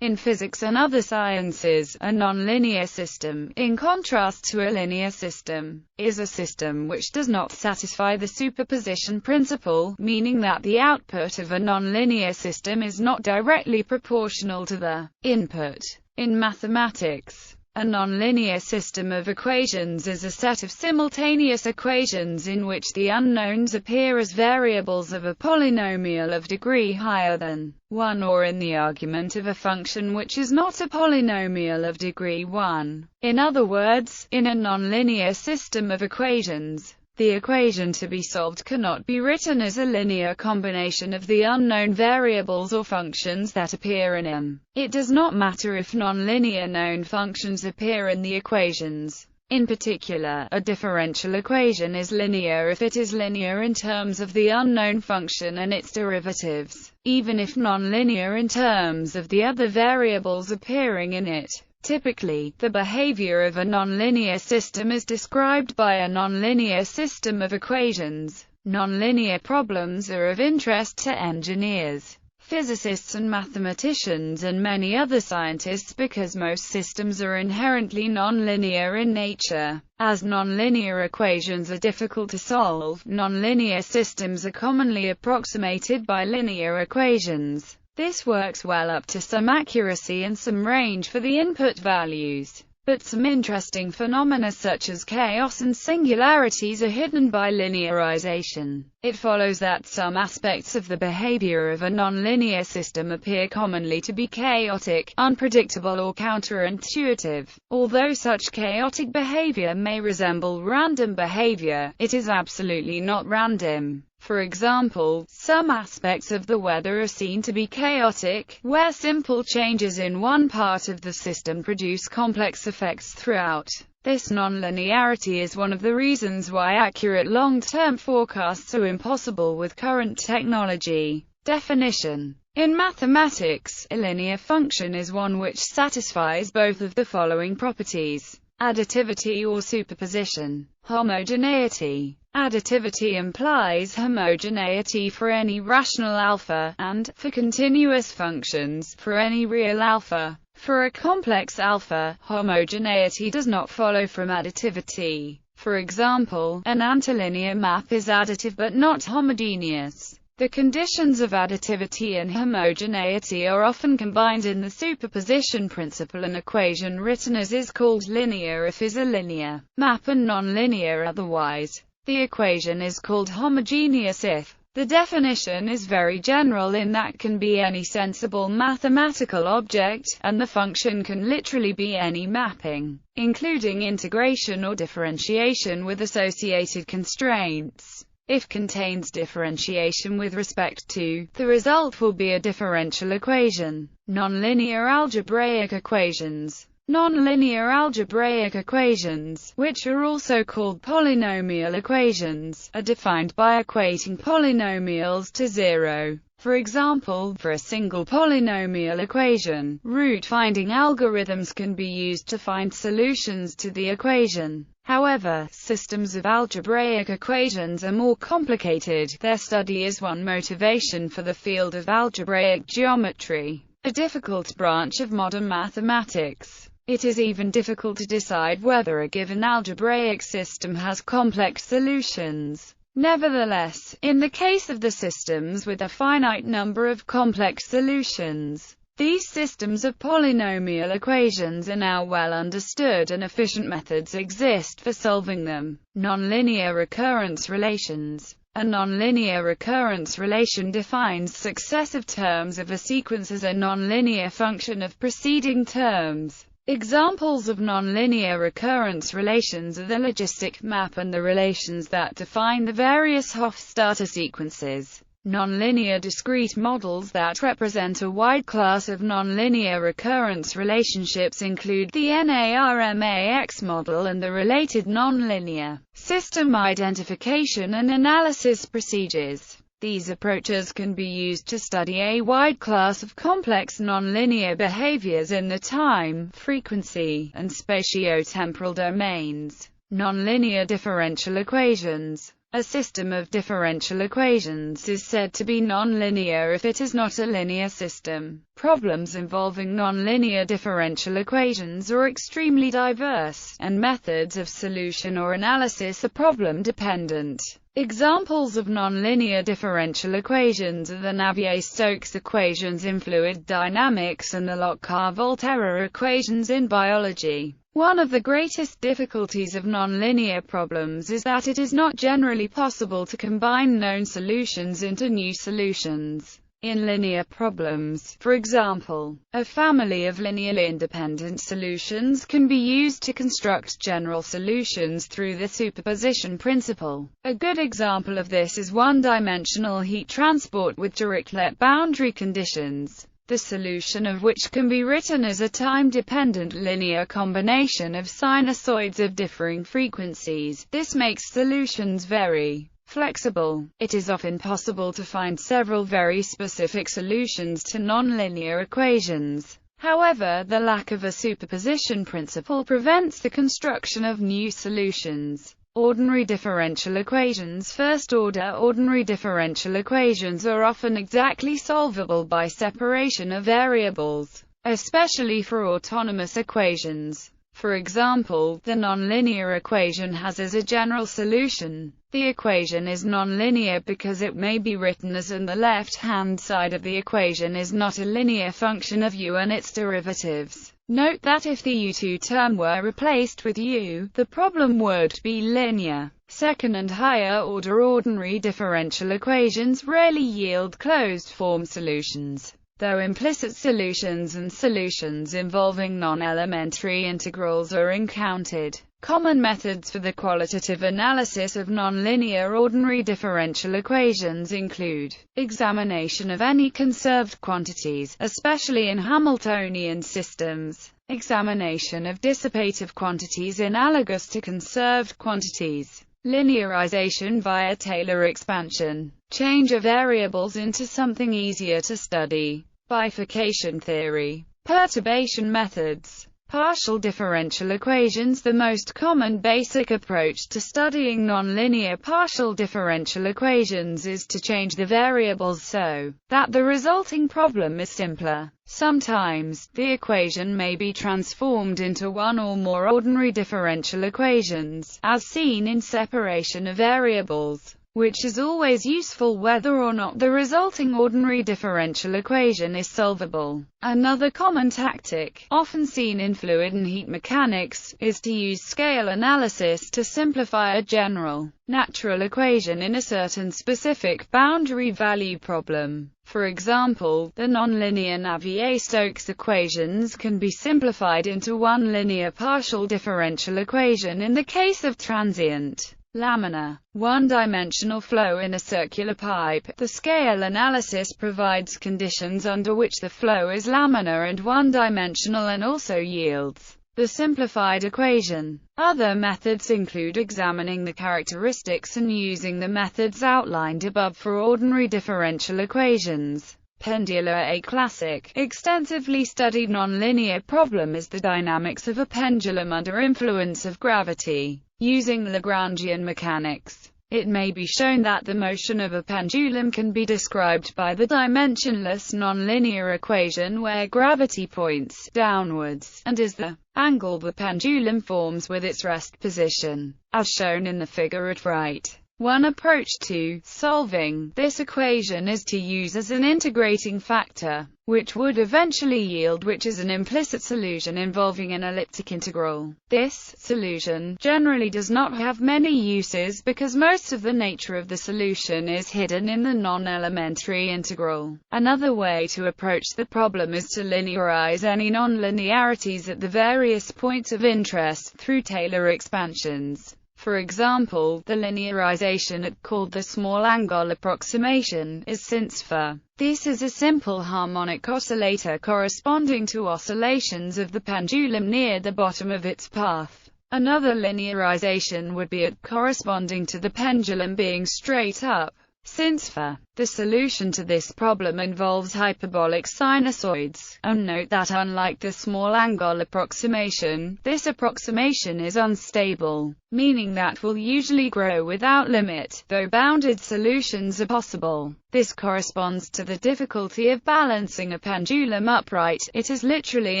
In physics and other sciences, a nonlinear system, in contrast to a linear system, is a system which does not satisfy the superposition principle, meaning that the output of a nonlinear system is not directly proportional to the input. In mathematics, a nonlinear system of equations is a set of simultaneous equations in which the unknowns appear as variables of a polynomial of degree higher than 1, or in the argument of a function which is not a polynomial of degree 1. In other words, in a nonlinear system of equations, the equation to be solved cannot be written as a linear combination of the unknown variables or functions that appear in them. It does not matter if nonlinear known functions appear in the equations. In particular, a differential equation is linear if it is linear in terms of the unknown function and its derivatives, even if nonlinear in terms of the other variables appearing in it. Typically, the behavior of a nonlinear system is described by a nonlinear system of equations. Nonlinear problems are of interest to engineers, physicists and mathematicians and many other scientists because most systems are inherently nonlinear in nature. As nonlinear equations are difficult to solve, nonlinear systems are commonly approximated by linear equations. This works well up to some accuracy and some range for the input values. But some interesting phenomena such as chaos and singularities are hidden by linearization. It follows that some aspects of the behavior of a nonlinear system appear commonly to be chaotic, unpredictable or counterintuitive. Although such chaotic behavior may resemble random behavior, it is absolutely not random. For example, some aspects of the weather are seen to be chaotic, where simple changes in one part of the system produce complex effects throughout. This nonlinearity is one of the reasons why accurate long-term forecasts are impossible with current technology. Definition. In mathematics, a linear function is one which satisfies both of the following properties: additivity or superposition, homogeneity. Additivity implies homogeneity for any rational alpha, and, for continuous functions, for any real alpha. For a complex alpha, homogeneity does not follow from additivity. For example, an antilinear map is additive but not homogeneous. The conditions of additivity and homogeneity are often combined in the superposition principle. An equation written as is called linear if is a linear map and nonlinear otherwise. The equation is called homogeneous if. The definition is very general in that can be any sensible mathematical object, and the function can literally be any mapping, including integration or differentiation with associated constraints. If contains differentiation with respect to, the result will be a differential equation. Nonlinear algebraic equations. Nonlinear algebraic equations, which are also called polynomial equations, are defined by equating polynomials to zero. For example, for a single polynomial equation, root-finding algorithms can be used to find solutions to the equation. However, systems of algebraic equations are more complicated. Their study is one motivation for the field of algebraic geometry, a difficult branch of modern mathematics. It is even difficult to decide whether a given algebraic system has complex solutions. Nevertheless, in the case of the systems with a finite number of complex solutions, these systems of polynomial equations are now well understood and efficient methods exist for solving them. Nonlinear recurrence relations. A nonlinear recurrence relation defines successive terms of a sequence as a nonlinear function of preceding terms. Examples of nonlinear recurrence relations are the logistic map and the relations that define the various Hofstadter sequences. Nonlinear discrete models that represent a wide class of nonlinear recurrence relationships include the NARMAX model and the related nonlinear system identification and analysis procedures. These approaches can be used to study a wide class of complex nonlinear behaviors in the time, frequency, and spatiotemporal domains. Nonlinear differential equations. A system of differential equations is said to be nonlinear if it is not a linear system. Problems involving nonlinear differential equations are extremely diverse, and methods of solution or analysis are problem-dependent. Examples of nonlinear differential equations are the Navier-Stokes equations in fluid dynamics and the Lotka-Volterra equations in biology. One of the greatest difficulties of nonlinear problems is that it is not generally possible to combine known solutions into new solutions. In linear problems, for example, a family of linearly independent solutions can be used to construct general solutions through the superposition principle. A good example of this is one-dimensional heat transport with Dirichlet boundary conditions, the solution of which can be written as a time-dependent linear combination of sinusoids of differing frequencies. This makes solutions very flexible. It is often possible to find several very specific solutions to nonlinear equations. However, the lack of a superposition principle prevents the construction of new solutions. Ordinary differential equations. First-order ordinary differential equations are often exactly solvable by separation of variables, especially for autonomous equations. For example, the nonlinear equation has as a general solution. The equation is nonlinear because it may be written as and the left-hand side of the equation is not a linear function of u and its derivatives. Note that if the u2 term were replaced with u, the problem would be linear. Second and higher order ordinary differential equations rarely yield closed-form solutions, though implicit solutions and solutions involving non-elementary integrals are encountered. Common methods for the qualitative analysis of nonlinear ordinary differential equations include examination of any conserved quantities, especially in Hamiltonian systems, examination of dissipative quantities analogous to conserved quantities, linearization via Taylor expansion, change of variables into something easier to study, bifurcation theory, perturbation methods. Partial differential equations. The most common basic approach to studying nonlinear partial differential equations is to change the variables so that the resulting problem is simpler. Sometimes, the equation may be transformed into one or more ordinary differential equations, as seen in separation of variables, which is always useful whether or not the resulting ordinary differential equation is solvable. Another common tactic, often seen in fluid and heat mechanics, is to use scale analysis to simplify a general, natural equation in a certain specific boundary value problem. For example, the nonlinear Navier-Stokes equations can be simplified into one linear partial differential equation in the case of transient laminar, one-dimensional flow in a circular pipe. The scale analysis provides conditions under which the flow is laminar and one-dimensional and also yields the simplified equation. Other methods include examining the characteristics and using the methods outlined above for ordinary differential equations. Pendular. A classic, extensively studied nonlinear problem is the dynamics of a pendulum under influence of gravity. Using Lagrangian mechanics, it may be shown that the motion of a pendulum can be described by the dimensionless nonlinear equation where gravity points downwards, and is the angle the pendulum forms with its rest position, as shown in the figure at right. One approach to solving this equation is to use as an integrating factor, which would eventually yield which is an implicit solution involving an elliptic integral. This solution generally does not have many uses because most of the nature of the solution is hidden in the non-elementary integral. Another way to approach the problem is to linearize any nonlinearities at the various points of interest through Taylor expansions. For example, the linearization called the small angle approximation is since for. This is a simple harmonic oscillator corresponding to oscillations of the pendulum near the bottom of its path. Another linearization would be corresponding to the pendulum being straight up. Since the solution to this problem involves hyperbolic sinusoids, and note that unlike the small angle approximation, this approximation is unstable, meaning that will usually grow without limit, though bounded solutions are possible. This corresponds to the difficulty of balancing a pendulum upright. It is literally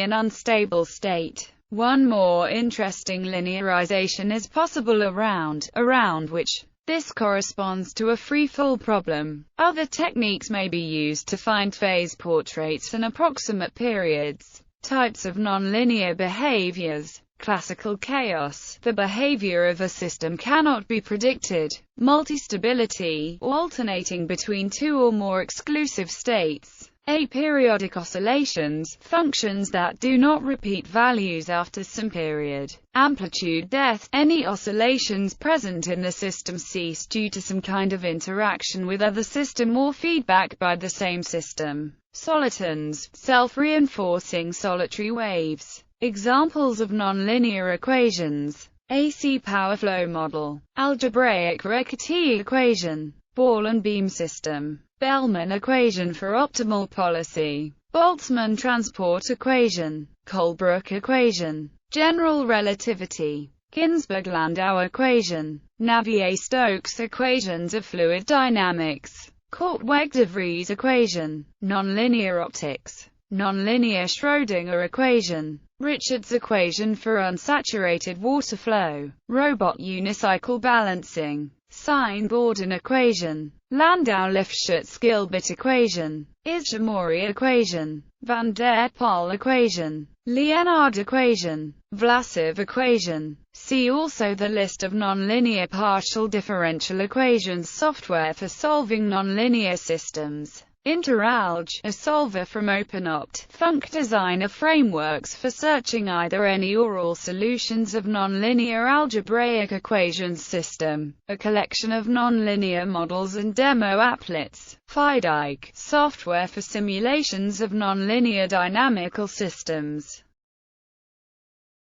an unstable state. One more interesting linearization is possible around which this corresponds to a free fall problem. Other techniques may be used to find phase portraits and approximate periods. Types of nonlinear behaviors. Classical chaos. The behavior of a system cannot be predicted. Multi-stability, alternating between two or more exclusive states. Aperiodic oscillations, functions that do not repeat values after some period. Amplitude death, any oscillations present in the system cease due to some kind of interaction with other system or feedback by the same system. Solitons, self-reinforcing solitary waves. Examples of nonlinear equations. AC power flow model. Algebraic Recurrence equation. Ball and beam system. Bellman equation for optimal policy. Boltzmann transport equation. Colebrook equation. General relativity. Ginzburg-Landau equation. Navier-Stokes equations of fluid dynamics. Korteweg-de Vries equation. Nonlinear optics. Nonlinear Schrödinger equation. Richards equation for unsaturated water flow. Robot unicycle balancing. Sine-Borden equation. Landau-Lifshitz-Gilbert equation. Izumori equation. Van der Pol equation. Liénard equation. Vlasov equation. See also the list of nonlinear partial differential equations software for solving nonlinear systems. Interalg, a solver from OpenOpt. Funk designer frameworks for searching either any or all solutions of nonlinear algebraic equations system. A collection of nonlinear models and demo applets. FIDIC, software for simulations of nonlinear dynamical systems.